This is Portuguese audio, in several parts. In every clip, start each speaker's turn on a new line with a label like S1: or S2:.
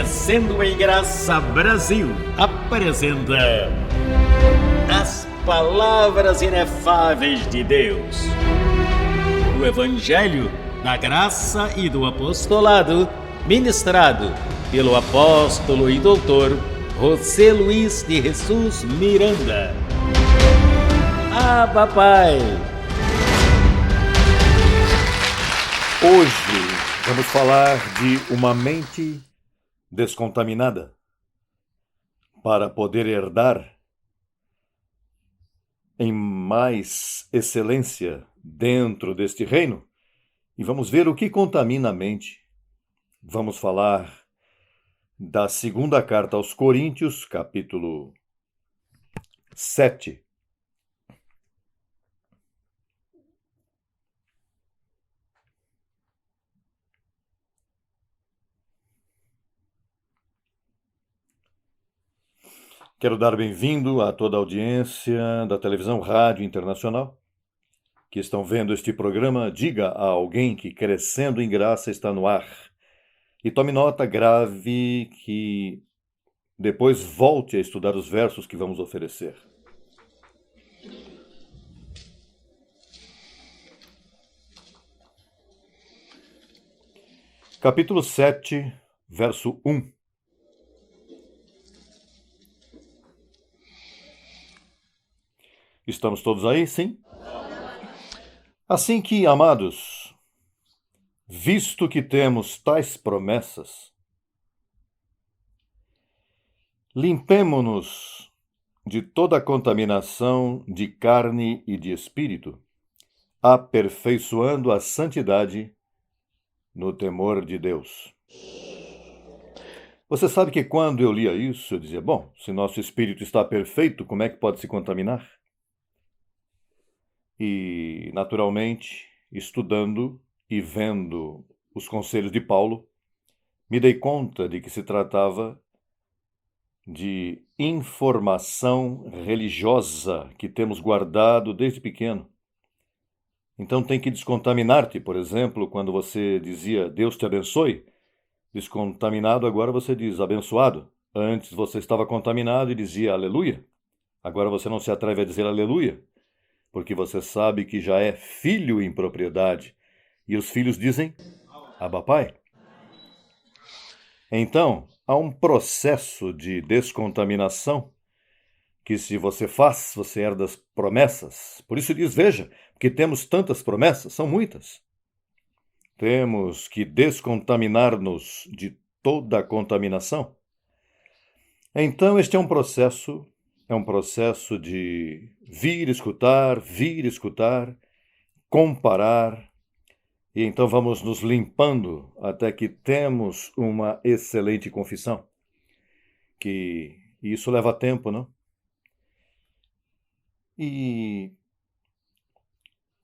S1: Crescendo em Graça Brasil apresenta as palavras inefáveis de Deus. O Evangelho da Graça e do Apostolado, ministrado pelo apóstolo e doutor José Luiz de Jesus Miranda. Papai!
S2: Hoje vamos falar de uma mente descontaminada para poder herdar em mais excelência dentro deste reino. E vamos ver o que contamina a mente. Vamos falar da segunda carta aos Coríntios, capítulo 7. Quero dar bem-vindo a toda a audiência da televisão Rádio Internacional que estão vendo este programa. Diga a alguém que Crescendo em Graça está no ar. E tome nota, grave, que depois volte a estudar os versos que vamos oferecer. Capítulo 7, verso 1. Estamos todos aí, sim? Assim que, amados, visto que temos tais promessas, limpemo-nos de toda a contaminação de carne e de espírito, aperfeiçoando a santidade no temor de Deus. Você sabe que quando eu lia isso, eu dizia, bom, se nosso espírito está perfeito, como é que pode se contaminar? E, naturalmente, estudando e vendo os conselhos de Paulo, me dei conta de que se tratava de informação religiosa que temos guardado desde pequeno. Então tem que descontaminar-te, por exemplo, quando você dizia Deus te abençoe, descontaminado agora você diz abençoado. Antes você estava contaminado e dizia aleluia. Agora você não se atreve a dizer aleluia, porque você sabe que já é filho em propriedade. E os filhos dizem, Abba Pai. Então, há um processo de descontaminação que se você faz, você herda as promessas. Por isso diz, veja, porque temos tantas promessas, são muitas. Temos que descontaminar-nos de toda a contaminação. Então, este é um processo de vir escutar, comparar, e então vamos nos limpando até que temos uma excelente confissão. E isso leva tempo, não? E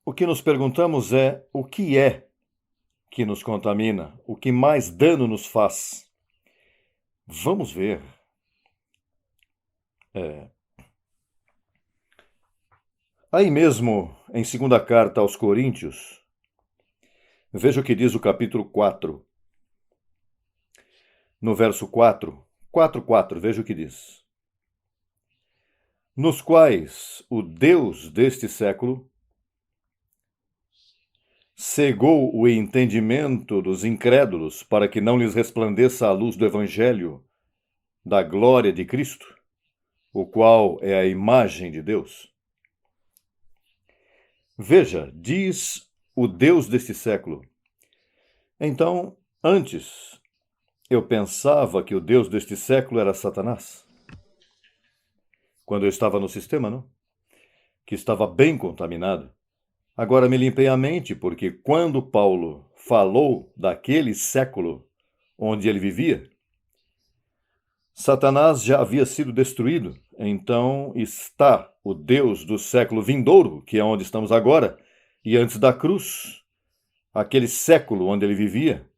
S2: o que nos perguntamos é o que é que nos contamina, o que mais dano nos faz. Vamos ver. Aí mesmo, em segunda carta aos Coríntios, veja o que diz o capítulo 4. No verso 4, veja o que diz. Nos quais o Deus deste século cegou o entendimento dos incrédulos para que não lhes resplandeça a luz do Evangelho da glória de Cristo, o qual é a imagem de Deus. Veja, diz o Deus deste século. Então, antes, eu pensava que o Deus deste século era Satanás. Quando eu estava no sistema, não? Que estava bem contaminado. Agora me limpei a mente, porque quando Paulo falou daquele século onde ele vivia, Satanás já havia sido destruído. Então está o Deus do século vindouro, que é onde estamos agora, e antes da cruz, aquele século onde ele vivia,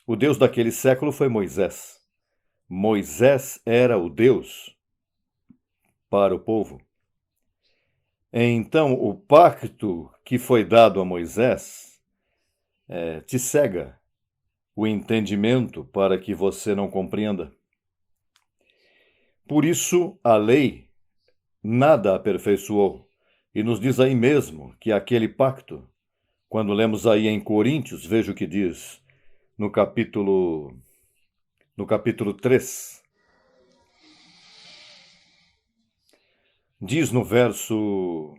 S2: o Deus daquele século foi Moisés. Moisés era o Deus para o povo. Então, o pacto que foi dado a Moisés te cega o entendimento para que você não compreenda. Por isso, a lei nada aperfeiçoou, e nos diz aí mesmo que aquele pacto, quando lemos aí em Coríntios, veja o que diz no capítulo 3, diz no verso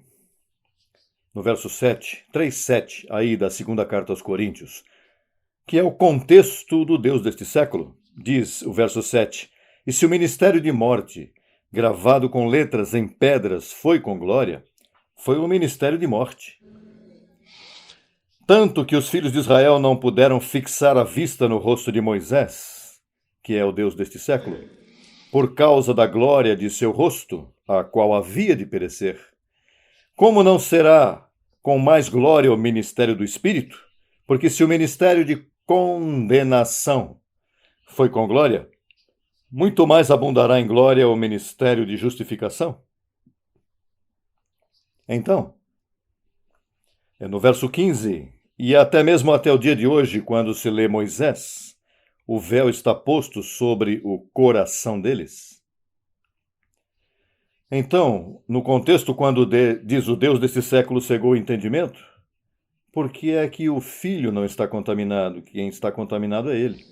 S2: 7, 3:7, aí da segunda carta aos Coríntios, que é o contexto do Deus deste século. Diz o verso 7, e se o ministério de morte, gravado com letras em pedras, foi com glória, foi um ministério de morte. Tanto que os filhos de Israel não puderam fixar a vista no rosto de Moisés, que é o Deus deste século, por causa da glória de seu rosto, a qual havia de perecer. Como não será com mais glória o ministério do Espírito? Porque se o ministério de condenação foi com glória, muito mais abundará em glória o ministério de justificação. Então, é no verso 15, e até mesmo até o dia de hoje, quando se lê Moisés, o véu está posto sobre o coração deles. Então, no contexto, quando diz o Deus desse século cegou o entendimento, por que é que o filho não está contaminado? Quem está contaminado é ele.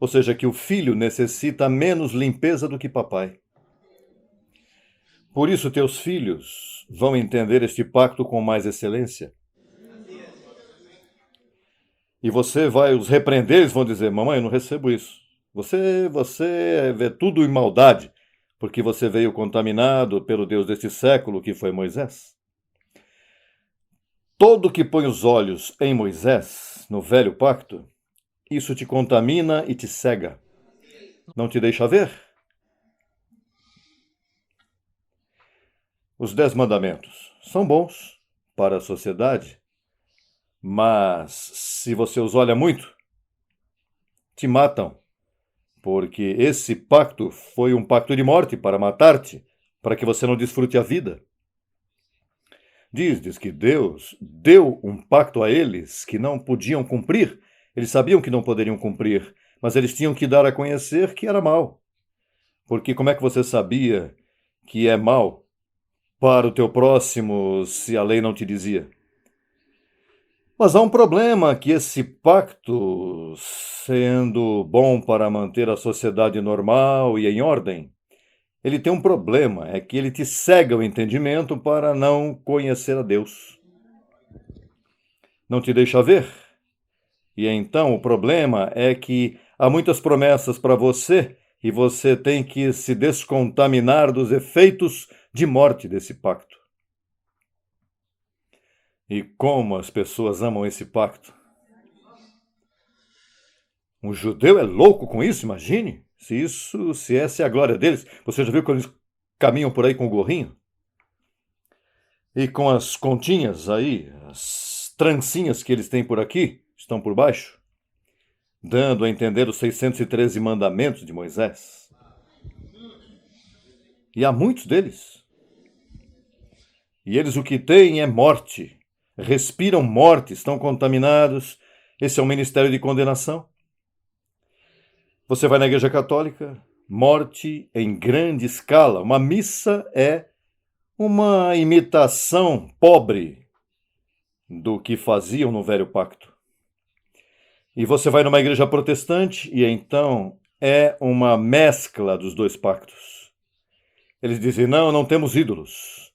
S2: Ou seja, que o filho necessita menos limpeza do que papai. Por isso, teus filhos vão entender este pacto com mais excelência. E você vai os repreender, eles vão dizer, mamãe, eu não recebo isso. Você vê tudo em maldade, porque você veio contaminado pelo Deus deste século, que foi Moisés. Todo que põe os olhos em Moisés, no velho pacto, isso te contamina e te cega. Não te deixa ver. Os 10 mandamentos são bons para a sociedade, mas se você os olha muito, te matam, porque esse pacto foi um pacto de morte para matar-te, para que você não desfrute a vida. Diz que Deus deu um pacto a eles que não podiam cumprir. Eles sabiam que não poderiam cumprir, mas eles tinham que dar a conhecer que era mal. Porque como é que você sabia que é mal para o teu próximo se a lei não te dizia? Mas há um problema, que esse pacto, sendo bom para manter a sociedade normal e em ordem, ele tem um problema, é que ele te cega o entendimento para não conhecer a Deus. Não te deixa ver. E então o problema é que há muitas promessas para você e você tem que se descontaminar dos efeitos de morte desse pacto. E como as pessoas amam esse pacto. Um judeu é louco com isso, imagine. Se essa é a glória deles. Você já viu quando eles caminham por aí com o gorrinho? E com as continhas aí, as trancinhas que eles têm por aqui, estão por baixo, dando a entender os 613 mandamentos de Moisés. E há muitos deles. E eles o que têm é morte. Respiram morte, estão contaminados. Esse é um ministério de condenação. Você vai na Igreja Católica, morte em grande escala. Uma missa é uma imitação pobre do que faziam no Velho Pacto. E você vai numa igreja protestante e então é uma mescla dos dois pactos. Eles dizem, não temos ídolos.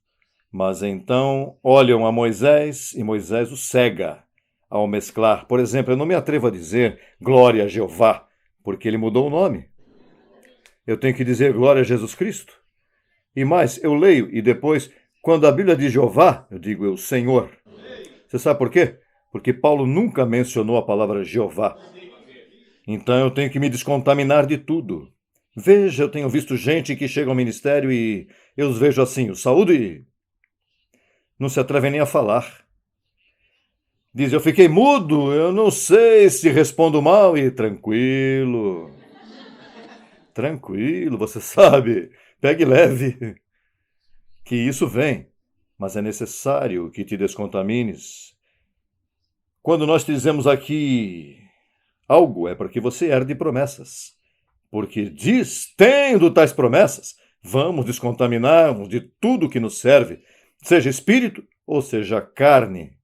S2: Mas então olham a Moisés e Moisés o cega ao mesclar. Por exemplo, eu não me atrevo a dizer glória a Jeová, porque ele mudou o nome. Eu tenho que dizer glória a Jesus Cristo. E mais, eu leio e depois, quando a Bíblia diz Jeová, eu digo eu Senhor. Você sabe por quê? Porque Paulo nunca mencionou a palavra Jeová. Então eu tenho que me descontaminar de tudo. Veja, eu tenho visto gente que chega ao ministério e eu os vejo assim, o saúdo e não se atrevem nem a falar. Diz, eu fiquei mudo, eu não sei se respondo mal. E tranquilo, você sabe, pegue leve, que isso vem, mas é necessário que te descontamines. Quando nós dizemos aqui, algo é para que você herde promessas. Porque diz, tendo tais promessas, vamos descontaminar-nos de tudo que nos serve, seja espírito ou seja carne.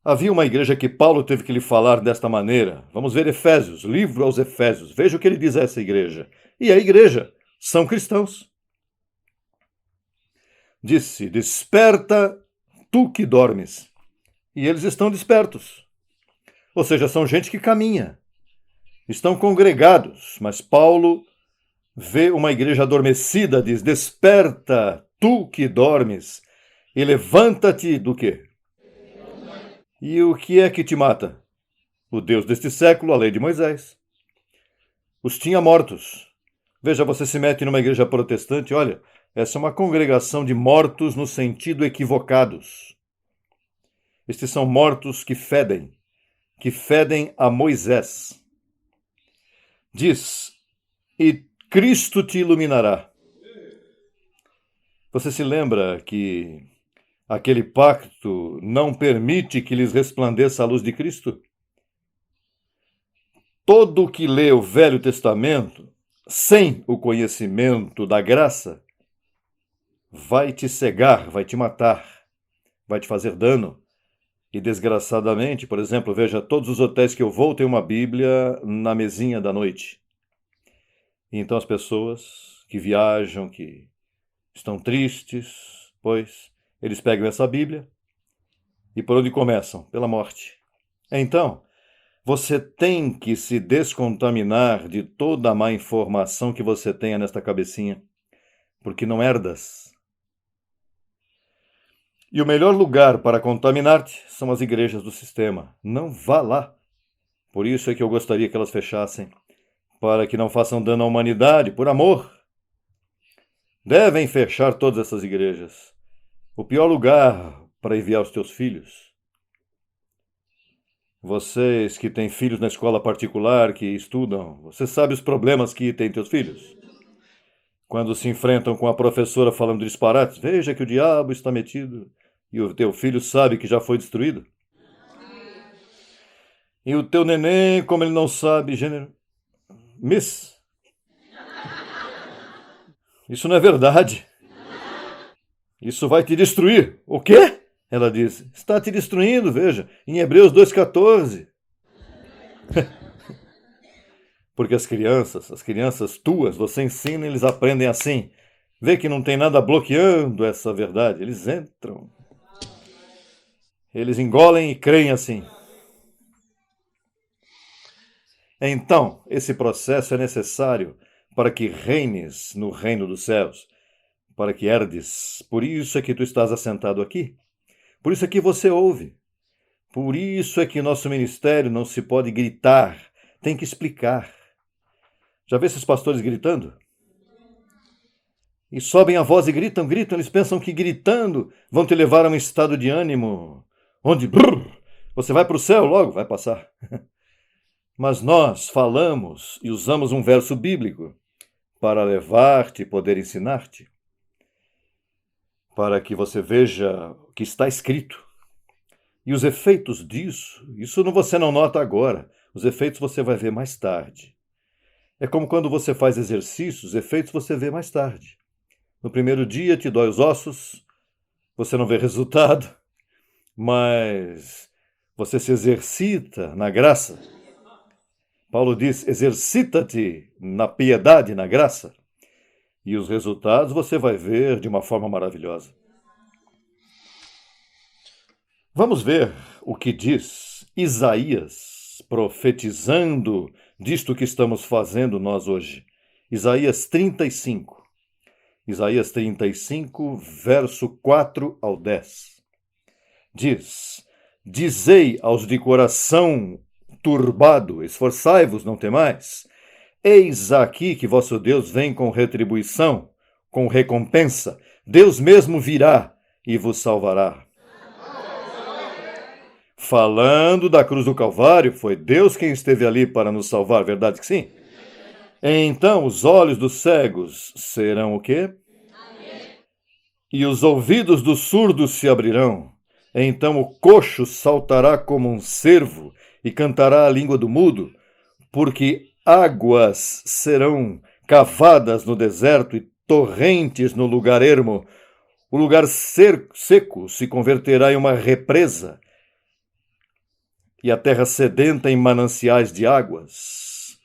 S2: Havia uma igreja que Paulo teve que lhe falar desta maneira. Vamos ver Efésios, livro aos Efésios. Veja o que ele diz a essa igreja. E a igreja são cristãos. Disse, desperta tu que dormes. E eles estão despertos. Ou seja, são gente que caminha. Estão congregados. Mas Paulo vê uma igreja adormecida, diz, desperta tu que dormes e levanta-te do quê? E o que é que te mata? O Deus deste século, a lei de Moisés. Os tinha mortos. Veja, você se mete numa igreja protestante, olha, essa é uma congregação de mortos no sentido equivocados. Estes são mortos que fedem a Moisés. Diz, e Cristo te iluminará. Você se lembra que aquele pacto não permite que lhes resplandeça a luz de Cristo? Todo que lê o Velho Testamento, sem o conhecimento da graça, vai te cegar, vai te matar, vai te fazer dano. E desgraçadamente, por exemplo, veja, todos os hotéis que eu vou têm uma Bíblia na mesinha da noite. E então as pessoas que viajam, que estão tristes, pois eles pegam essa Bíblia e por onde começam? Pela morte. Então, você tem que se descontaminar de toda a má informação que você tenha nesta cabecinha, porque não herdas. E o melhor lugar para contaminar-te são as igrejas do sistema. Não vá lá. Por isso é que eu gostaria que elas fechassem, para que não façam dano à humanidade, por amor. Devem fechar todas essas igrejas. O pior lugar para enviar os teus filhos. Vocês que têm filhos na escola particular, que estudam, você sabe os problemas que têm teus filhos? Quando se enfrentam com a professora falando disparates, veja que o diabo está metido e o teu filho sabe que já foi destruído. E o teu neném, como ele não sabe gênero, Miss, isso não é verdade. Isso vai te destruir. O quê? Ela diz, está te destruindo, veja, em Hebreus 2,14. Porque as crianças tuas, você ensina, eles aprendem assim. Vê que não tem nada bloqueando essa verdade. Eles entram. Eles engolem e creem assim. Então, esse processo é necessário para que reines no reino dos céus, para que herdes. Por isso é que tu estás assentado aqui. Por isso é que você ouve. Por isso é que nosso ministério não se pode gritar, tem que explicar. Já vê esses pastores gritando? E sobem a voz e gritam, eles pensam que gritando vão te levar a um estado de ânimo, onde você vai para o céu logo, vai passar. Mas nós falamos e usamos um verso bíblico para levar-te e poder ensinar-te, para que você veja o que está escrito. E os efeitos disso, isso você não nota agora, os efeitos você vai ver mais tarde. É como quando você faz exercícios, os efeitos você vê mais tarde. No primeiro dia te dói os ossos, você não vê resultado, mas você se exercita na graça. Paulo diz, exercita-te na piedade, na graça, e os resultados você vai ver de uma forma maravilhosa. Vamos ver o que diz Isaías, profetizando disto que estamos fazendo nós hoje. Isaías 35. Isaías 35, verso 4 ao 10. Diz, dizei aos de coração turbado, esforçai-vos, não temais. Eis aqui que vosso Deus vem com retribuição, com recompensa. Deus mesmo virá e vos salvará. Falando da cruz do Calvário, foi Deus quem esteve ali para nos salvar, verdade que sim? Então os olhos dos cegos serão o quê? E os ouvidos dos surdos se abrirão. Então o coxo saltará como um cervo e cantará a língua do mudo, porque águas serão cavadas no deserto e torrentes no lugar ermo. O lugar seco se converterá em uma represa e a terra sedenta em mananciais de águas.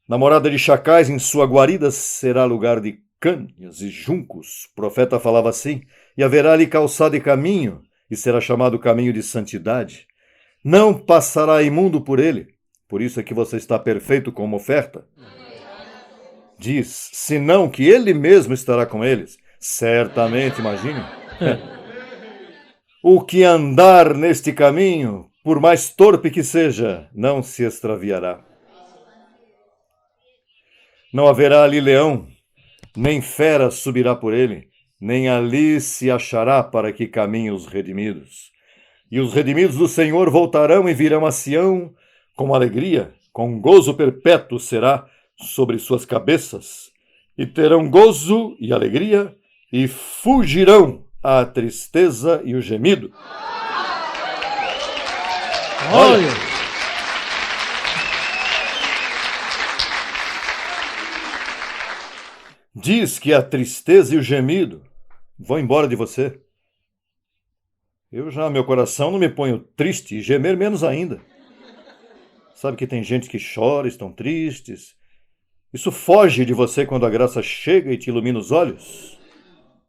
S2: Na morada de chacais, em sua guarida, será lugar de cânias e juncos. O profeta falava assim, e haverá ali calçada e caminho, e será chamado caminho de santidade. Não passará imundo por ele, por isso é que você está perfeito como oferta. Diz, senão que ele mesmo estará com eles. Certamente, imagine. O que andar neste caminho, por mais torpe que seja, não se extraviará. Não haverá ali leão, nem fera subirá por ele, nem ali se achará para que caminhem os redimidos. E os redimidos do Senhor voltarão e virão a Sião com alegria, com gozo perpétuo será sobre suas cabeças, e terão gozo e alegria, e fugirão a tristeza e o gemido. Olha! Diz que a tristeza e o gemido vão embora de você. Eu já, meu coração, não me ponho triste e gemer menos ainda. Sabe que tem gente que chora, estão tristes. Isso foge de você quando a graça chega e te ilumina os olhos.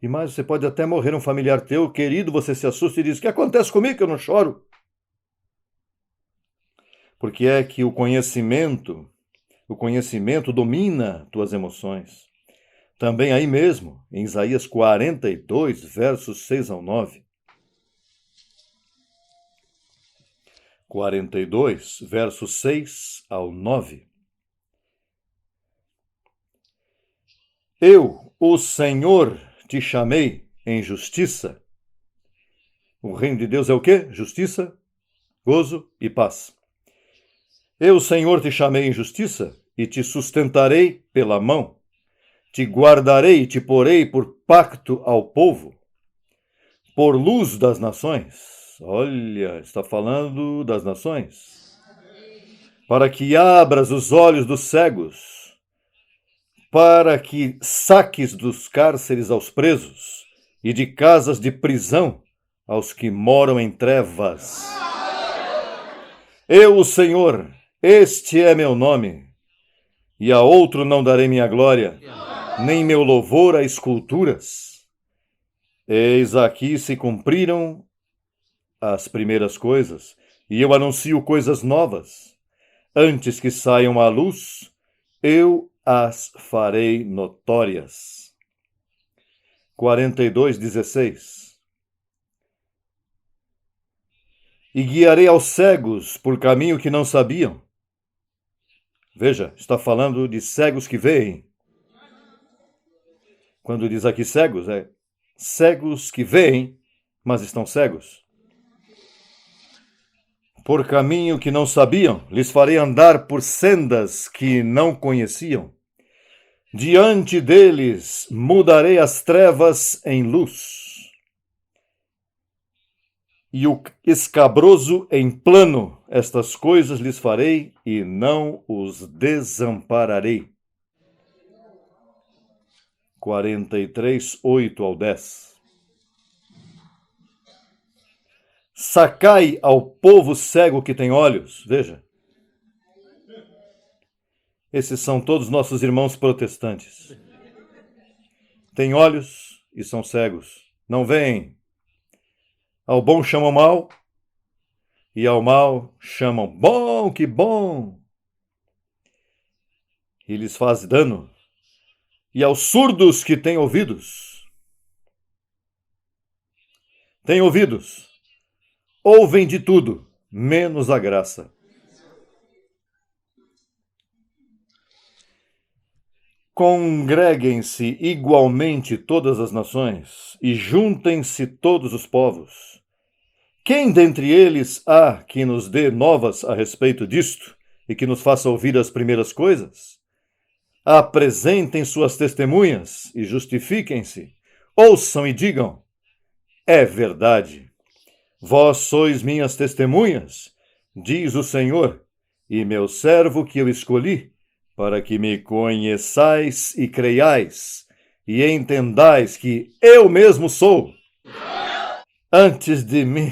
S2: E mais, você pode até morrer um familiar teu, querido, você se assusta e diz, o que acontece comigo que eu não choro? Porque é que o conhecimento domina tuas emoções. Também aí mesmo, em Isaías 42, versos 6 ao 9. 42, versos 6 ao 9. Eu, o Senhor, te chamei em justiça. O reino de Deus é o quê? Justiça, gozo e paz. Eu, Senhor, te chamei em justiça e te sustentarei pela mão. Te guardarei e te porei por pacto ao povo, por luz das nações. Olha, está falando das nações. Para que abras os olhos dos cegos, para que saques dos cárceres aos presos e de casas de prisão aos que moram em trevas. Eu, o Senhor, este é meu nome, e a outro não darei minha glória, nem meu louvor a esculturas. Eis aqui se cumpriram as primeiras coisas, e eu anuncio coisas novas. Antes que saiam à luz, eu as farei notórias. 42, 16. E guiarei aos cegos por caminho que não sabiam. Veja, está falando de cegos que veem. Quando diz aqui cegos, é cegos que veem, mas estão cegos. Por caminho que não sabiam, lhes farei andar por sendas que não conheciam. Diante deles mudarei as trevas em luz, e o escabroso em plano. Estas coisas lhes farei e não os desampararei. 43, 8 ao 10. Sacai ao povo cego que tem olhos. Veja. Esses são todos nossos irmãos protestantes. Têm olhos e são cegos. Não veem. Ao bom chamam mal, e ao mal chamam bom, que bom. E lhes faz dano. E aos surdos que têm ouvidos. Têm ouvidos. Ouvem de tudo, menos a graça. Congreguem-se igualmente todas as nações, e juntem-se todos os povos. Quem dentre eles há que nos dê novas a respeito disto, e que nos faça ouvir as primeiras coisas? Apresentem suas testemunhas e justifiquem-se. Ouçam e digam, é verdade. Vós sois minhas testemunhas, diz o Senhor, e meu servo que eu escolhi, para que me conheçais e creiais, e entendais que eu mesmo sou. Antes de mim...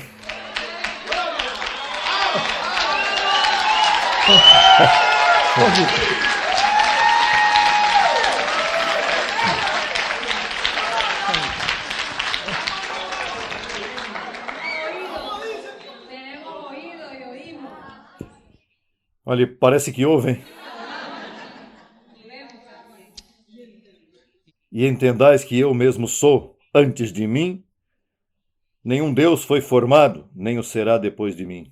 S2: Olha, parece que ouvem. E entendais que eu mesmo sou. Antes de mim, nenhum Deus foi formado, nem o será depois de mim.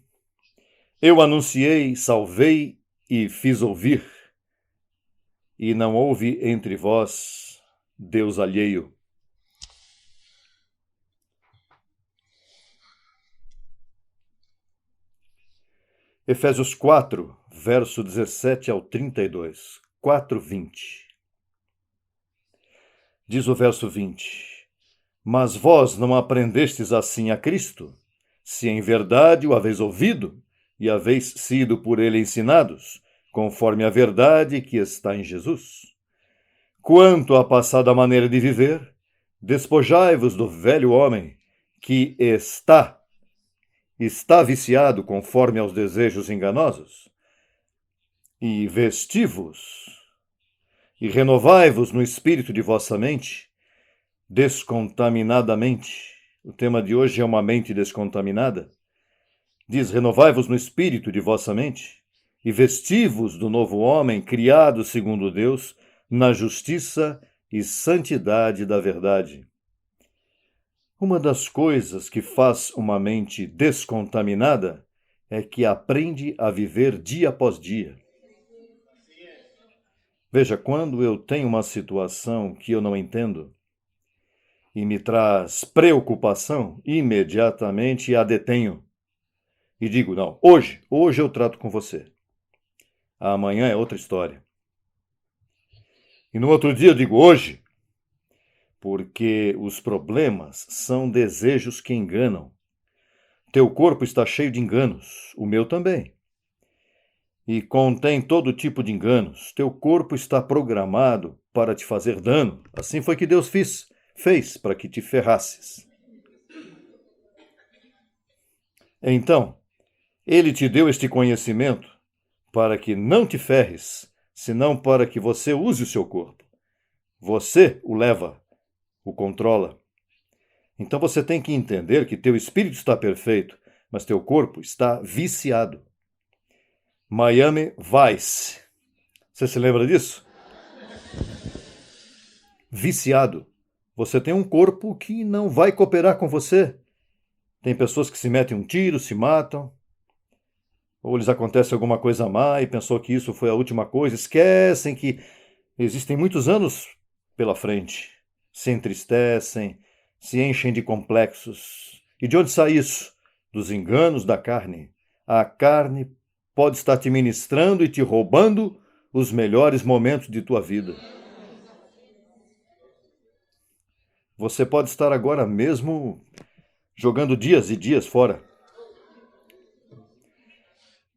S2: Eu anunciei, salvei e fiz ouvir. E não houve entre vós Deus alheio. Efésios 4, verso 17 ao 32. 4:20. Diz o verso 20: Mas vós não aprendestes assim a Cristo, se em verdade o haveis ouvido e haveis sido por ele ensinados, conforme a verdade que está em Jesus. Quanto à passada maneira de viver, despojai-vos do velho homem, que está viciado conforme aos desejos enganosos, e vesti-vos, e renovai-vos no espírito de vossa mente, descontaminadamente. O tema de hoje é uma mente descontaminada. Diz, renovai-vos no espírito de vossa mente, e vesti-vos do novo homem, criado segundo Deus, na justiça e santidade da verdade. Uma das coisas que faz uma mente descontaminada é que aprende a viver dia após dia. Veja, quando eu tenho uma situação que eu não entendo e me traz preocupação, imediatamente a detenho e digo, não, hoje eu trato com você. Amanhã é outra história. E no outro dia eu digo, hoje, porque os problemas são desejos que enganam. Teu corpo está cheio de enganos, o meu também. E contém todo tipo de enganos. Teu corpo está programado para te fazer dano. Assim foi que Deus fez para que te ferrasses. Então, Ele te deu este conhecimento para que não te ferres, senão para que você use o seu corpo. Você o leva, o controla. Então você tem que entender que teu espírito está perfeito, mas teu corpo está viciado. Miami Vice. Você se lembra disso? Viciado. Você tem um corpo que não vai cooperar com você. Tem pessoas que se metem um tiro, se matam. Ou lhes acontece alguma coisa má e pensou que isso foi a última coisa. Esquecem que existem muitos anos pela frente. Se entristecem, se enchem de complexos. E de onde sai isso? Dos enganos da carne. A carne pode estar te ministrando e te roubando os melhores momentos de tua vida. Você pode estar agora mesmo jogando dias e dias fora.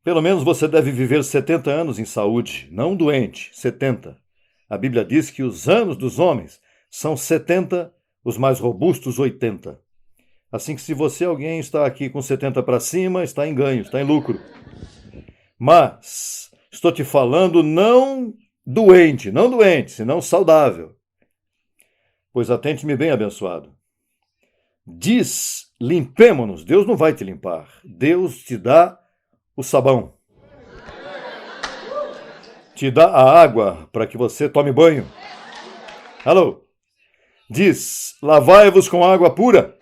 S2: Pelo menos você deve viver 70 anos em saúde, não doente, 70. A Bíblia diz que os anos dos homens são 70, os mais robustos 80. Assim que se você, alguém está aqui com 70 para cima, está em ganho, está em lucro. Mas estou te falando não doente, senão saudável. Pois atente-me bem, abençoado. Diz, limpemo-nos. Deus não vai te limpar. Deus te dá o sabão. Te dá a água para que você tome banho. Alô? Diz, lavai-vos com água pura.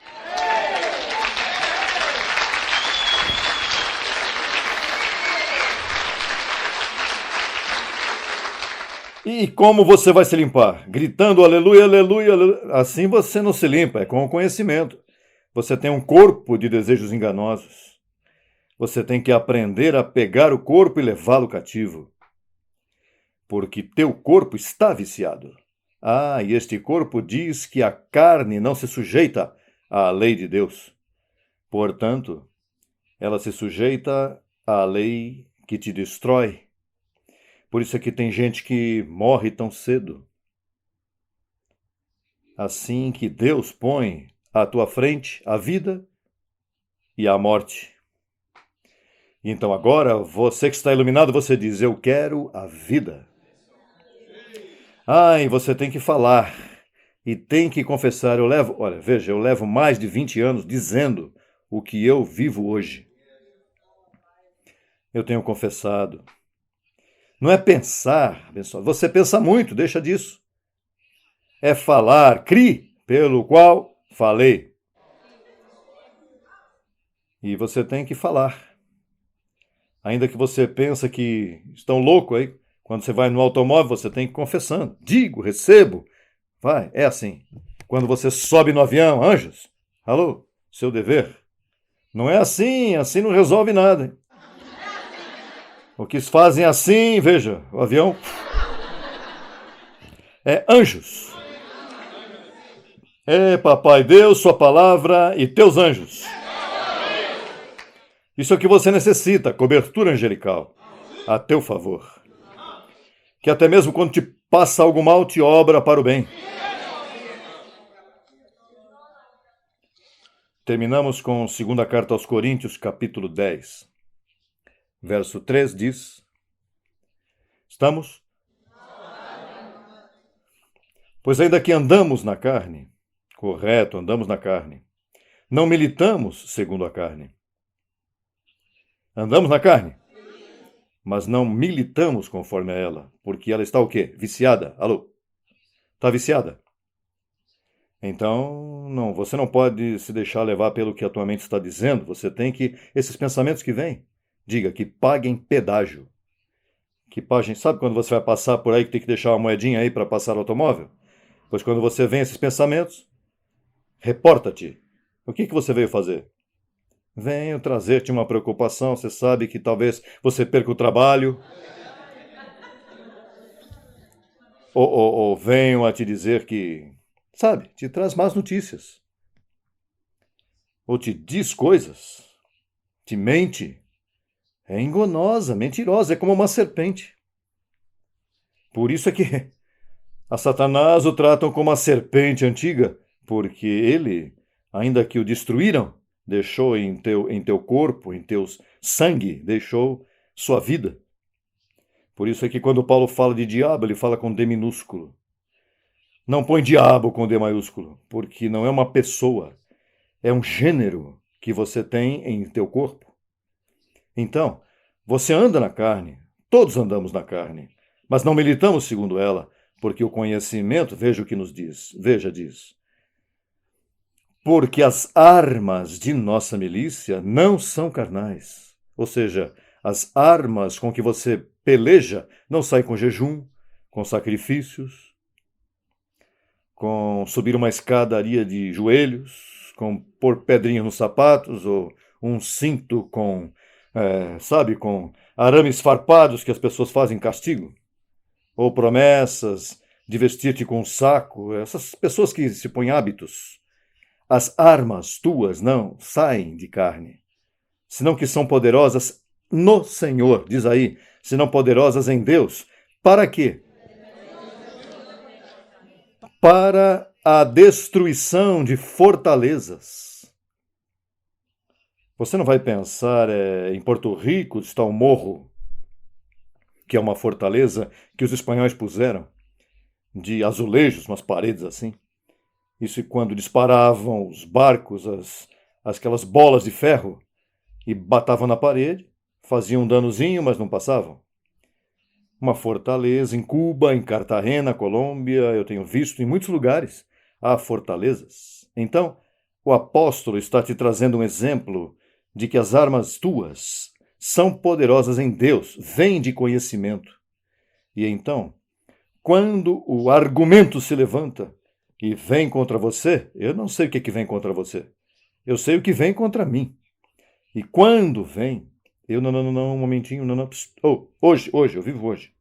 S2: E como você vai se limpar? Gritando aleluia, aleluia, aleluia. Assim você não se limpa, é com o conhecimento. Você tem um corpo de desejos enganosos. Você tem que aprender a pegar o corpo e levá-lo cativo. Porque teu corpo está viciado. Ah, e este corpo diz que a carne não se sujeita à lei de Deus. Portanto, ela se sujeita à lei que te destrói. Por isso é que tem gente que morre tão cedo. Assim que Deus põe à tua frente a vida e a morte. Então agora, você que está iluminado, você diz, eu quero a vida. E você tem que falar e tem que confessar. Eu levo mais de 20 anos dizendo o que eu vivo hoje. Eu tenho confessado. Não é pensar, pessoal. Você pensa muito, deixa disso. É falar, crie, pelo qual falei. E você tem que falar. Ainda que você pensa que estão louco aí, quando você vai no automóvel, você tem que ir confessando. Digo, recebo. Vai, é assim. Quando você sobe no avião, anjos, alô, seu dever. Não é assim não resolve nada. Hein? O que fazem assim, veja, o avião é anjos. É Papai Deus, sua palavra e teus anjos. Isso é o que você necessita, cobertura angelical, a teu favor. Que até mesmo quando te passa algo mal, te obra para o bem. Terminamos com 2ª carta aos Coríntios, capítulo 10. Verso 3 diz, estamos? Pois ainda que andamos na carne, correto, andamos na carne, não militamos segundo a carne. Andamos na carne, mas não militamos conforme a ela, porque ela está o quê? Viciada. Alô? Está viciada? Então, não, você não pode se deixar levar pelo que a tua mente está dizendo, você tem que, esses pensamentos que vêm, diga que paguem pedágio. Que paguem, sabe quando você vai passar por aí que tem que deixar uma moedinha aí para passar o automóvel? Pois quando você vê esses pensamentos, reporta-te. O que você veio fazer? Venho trazer-te uma preocupação, você sabe que talvez você perca o trabalho. Ou venho a te dizer que, sabe, te traz más notícias. Ou te diz coisas, te mente. É enganosa, mentirosa, é como uma serpente. Por isso é que a Satanás o tratam como a serpente antiga, porque ele, ainda que o destruíram, deixou em teu corpo, em teu sangue, deixou sua vida. Por isso é que quando Paulo fala de diabo, ele fala com D minúsculo. Não põe diabo com D maiúsculo, porque não é uma pessoa, é um gênero que você tem em teu corpo. Então, você anda na carne, todos andamos na carne, mas não militamos segundo ela, porque o conhecimento, veja o que nos diz, diz. Porque as armas de nossa milícia não são carnais. Ou seja, as armas com que você peleja não saem com jejum, com sacrifícios, com subir uma escadaria de joelhos, com pôr pedrinhas nos sapatos, ou um cinto com, com arames farpados que as pessoas fazem castigo, ou promessas de vestir-te com um saco, essas pessoas que se põem hábitos. As armas tuas não saem de carne, senão que são poderosas no Senhor, diz aí, senão poderosas em Deus. Para quê? Para a destruição de fortalezas. Você não vai pensar, em Porto Rico está um morro, que é uma fortaleza que os espanhóis puseram, de azulejos, umas paredes assim. Isso quando disparavam os barcos, aquelas bolas de ferro, e batavam na parede, faziam um danozinho, mas não passavam. Uma fortaleza em Cuba, em Cartagena, Colômbia, eu tenho visto em muitos lugares, há fortalezas. Então, o apóstolo está te trazendo um exemplo de que as armas tuas são poderosas em Deus, vêm de conhecimento. E então, quando o argumento se levanta e vem contra você, eu não sei o que vem contra você. Eu sei o que vem contra mim. E quando vem, não, um momentinho, não. Hoje, eu vivo hoje.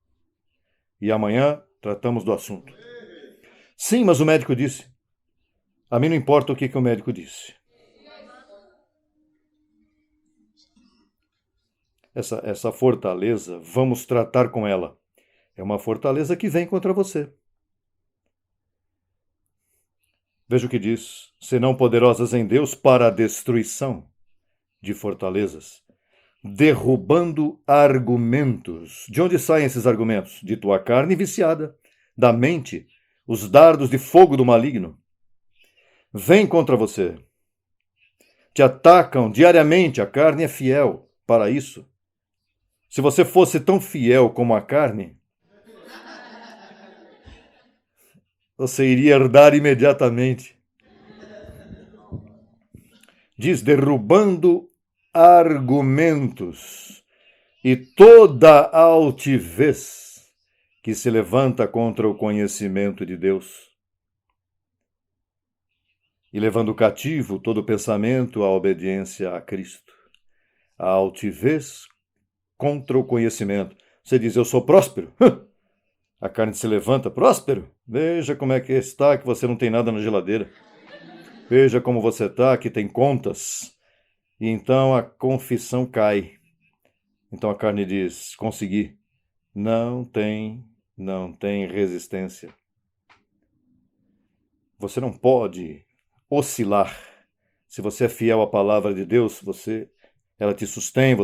S2: E amanhã tratamos do assunto. Sim, mas o médico disse. A mim não importa o que o médico disse. essa fortaleza, vamos tratar com ela. É uma fortaleza que vem contra você. Veja o que diz: senão poderosas em Deus para a destruição de fortalezas, derrubando argumentos. De onde saem esses argumentos? De tua carne viciada, da mente, os dardos de fogo do maligno. Vêm contra você. Te atacam diariamente, a carne é fiel para isso. Se você fosse tão fiel como a carne, você iria herdar imediatamente. Diz, derrubando argumentos e toda altivez que se levanta contra o conhecimento de Deus, e levando cativo todo pensamento à obediência a Cristo. A altivez contra o conhecimento. Você diz, eu sou próspero? A carne se levanta, próspero? Veja como é que está, que você não tem nada na geladeira. Veja como você está, que tem contas. E então a confissão cai. Então a carne diz, consegui. Não tem resistência. Você não pode oscilar. Se você é fiel à palavra de Deus, ela te sustém,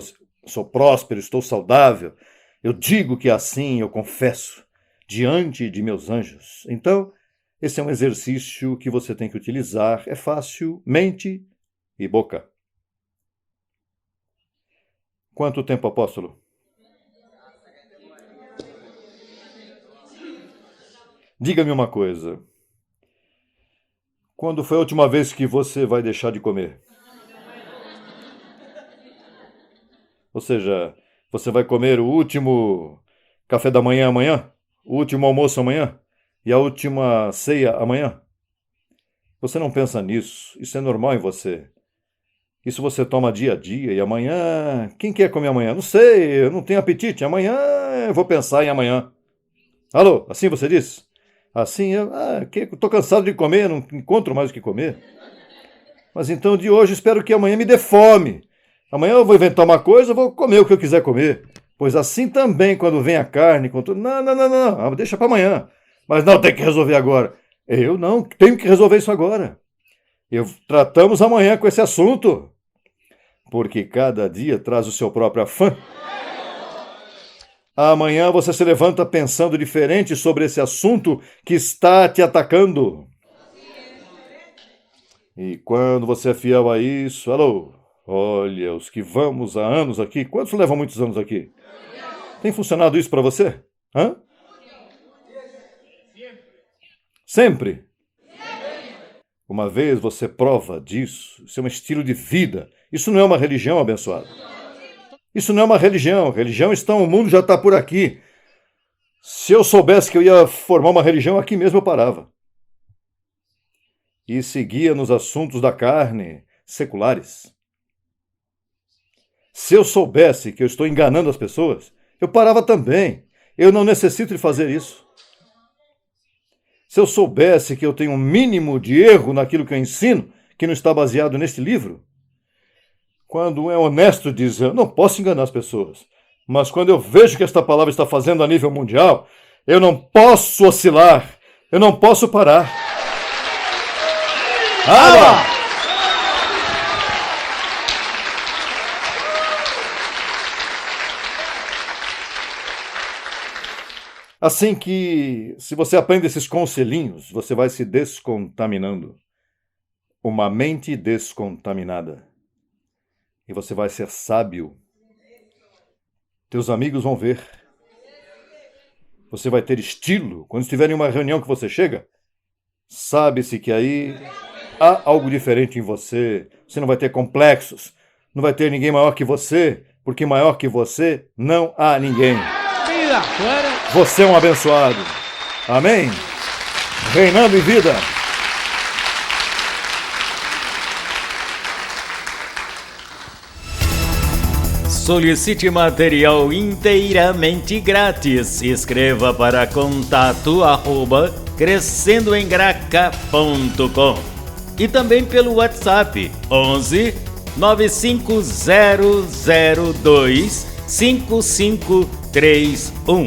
S2: sou próspero, estou saudável. Eu digo que assim eu confesso diante de meus anjos. Então, esse é um exercício que você tem que utilizar. É fácil, mente e boca. Quanto tempo, apóstolo? Diga-me uma coisa. Quando foi a última vez que você vai deixar de comer? Ou seja, você vai comer o último café da manhã amanhã? O último almoço amanhã? E a última ceia amanhã? Você não pensa nisso. Isso é normal em você. Isso você toma dia a dia. E amanhã... Quem quer comer amanhã? Não sei, eu não tenho apetite. Amanhã eu vou pensar em amanhã. Alô, assim você diz? Assim, eu estou cansado de comer, não encontro mais o que comer. Mas então de hoje espero que amanhã me dê fome. Amanhã eu vou inventar uma coisa, vou comer o que eu quiser comer. Pois assim também quando vem a carne, não, deixa para amanhã. Mas não, tem que resolver agora. Eu não, tenho que resolver isso agora. Tratamos amanhã com esse assunto. Porque cada dia traz o seu próprio afã. Amanhã você se levanta pensando diferente sobre esse assunto que está te atacando. E quando você é fiel a isso, alô, olha, os que vamos há anos aqui, quantos levam muitos anos aqui? Tem funcionado isso para você? Hã? Sempre? Uma vez você prova disso, isso é um estilo de vida. Isso não é uma religião, abençoado. Isso não é uma religião. Religião o mundo já está por aqui. Se eu soubesse que eu ia formar uma religião, aqui mesmo eu parava. E seguia nos assuntos da carne, seculares. Se eu soubesse que eu estou enganando as pessoas, eu parava também. Eu não necessito de fazer isso. Se eu soubesse que eu tenho um mínimo de erro naquilo que eu ensino, que não está baseado neste livro, quando um é honesto diz, eu não posso enganar as pessoas, mas quando eu vejo que esta palavra está fazendo a nível mundial, eu não posso oscilar, eu não posso parar. Assim que, se você aprende esses conselhinhos, você vai se descontaminando. Uma mente descontaminada. E você vai ser sábio. Teus amigos vão ver. Você vai ter estilo. Quando estiver em uma reunião que você chega, sabe-se que aí há algo diferente em você. Você não vai ter complexos. Não vai ter ninguém maior que você, porque maior que você não há ninguém. Você é um abençoado. Amém? Reinando em vida.
S1: Solicite material inteiramente grátis. Escreva para contato@crescendoemgraca.com e também pelo WhatsApp 11 95002 5531.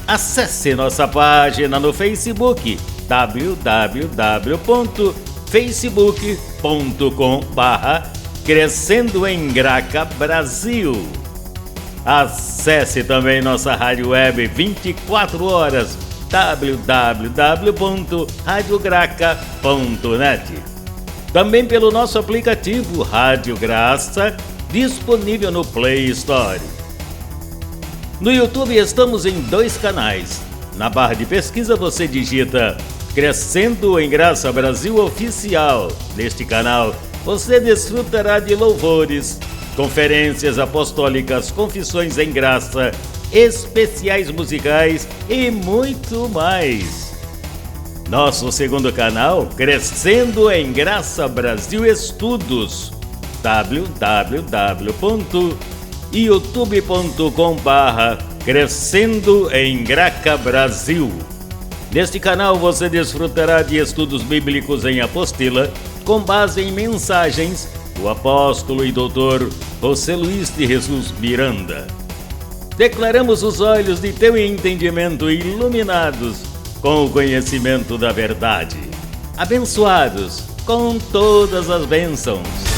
S1: Acesse nossa página no Facebook www.facebook.com/Crescendo em Graca Brasil. Acesse também nossa rádio web 24 horas www.radiograca.net. Também pelo nosso aplicativo Rádio Graça, disponível no Play Store. No YouTube estamos em 2 canais. Na barra de pesquisa você digita Crescendo em Graça Brasil Oficial. Neste canal você desfrutará de louvores, conferências apostólicas, confissões em graça, especiais musicais e muito mais. Nosso segundo canal, Crescendo em Graça Brasil Estudos, www.youtube.com/Crescendo em Graca Brasil. Neste canal você desfrutará de estudos bíblicos em apostila, com base em mensagens do apóstolo e doutor José Luiz de Jesus Miranda. Declaramos os olhos de teu entendimento iluminados com o conhecimento da verdade, abençoados com todas as bênçãos.